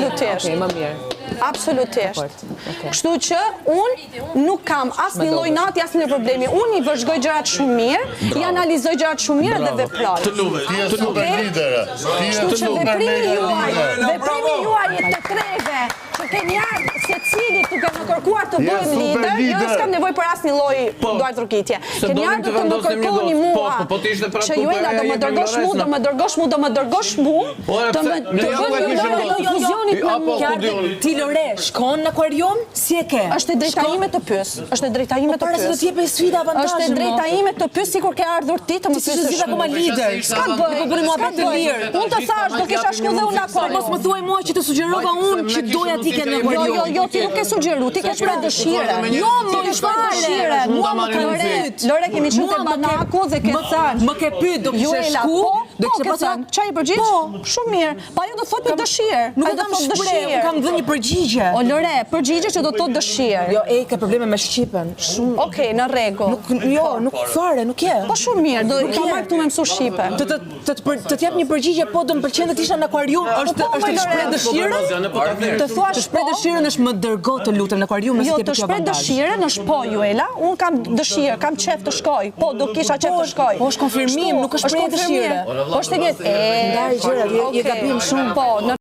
Absolutisht. Më mirë. Absolutisht. Kështu që unë nuk kam asnjë lloj nati, asnjë problemi. Unë i vëzhgoj gjërat shumë mirë, i analizoj gjërat shumë mirë dhe veproj. Ti je super lidere. Kështu që veprimi juaj të treve që keni ardhur secili duke më kërkuar të bëhem lider, jo s'kam nevojë për asnjë lloj duar trokitje. Keni ardhur të më kërkoni mua. Që Juela do më dërgosh mu, do më dërgosh mu, të më konfuzionit me Ti Lore, shkon në akuarium? Si e ke? Është e drejta ime të pyes. Është e drejta ime të pyes. Para se do t'jepë sfida avantazhe. Është e drejta ime të pyes sikur ke ardhur ti të më pyesësh. Ti s'je akoma lider. S'ka bëj. Po bëni mua të lirë. Unë të thash do kisha shku dhe unë akoma. Mos më thuaj mua që të sugjerova unë që doja ti ke në akuarium. Jo, ti nuk ke sugjeru, ti ke shpreh dëshire. Jo, më ke shpreh dëshire. Mua më ka pyet. Lore, kemi qenë te Banaku dhe ke thënë. Më ke pyet do kishe shku? Do kishe pasur çaj përgjigj? Po, shumë mirë. Pa jo do thotë dëshirë. Nuk e kam shpreh, kam dhënë një përgjigje. O Lore, përgjigje që do thotë dëshirë. Jo, ke probleme me shqipen. Shumë. Okej, në rregull. Nuk fare, nuk je. Po shumë mirë, do ka marrë këtu me mësu shqipe. Të t'jap një përgjigje, po do më pëlqen të isha në akuarium, është të shpreh dëshirën? Të thua të shpreh dëshirën është më dërgo të lutem në akuarium nëse jo, ke të shpreh dëshirën është po, Juela, unë kam dëshirë, kam qef të shkoj. Po, do kisha qef të shkoj. Po, është konfirmim, nuk është shpreh dëshire. Po, është e vjetë. Ndaj gjërat, je gabim shumë. Po, në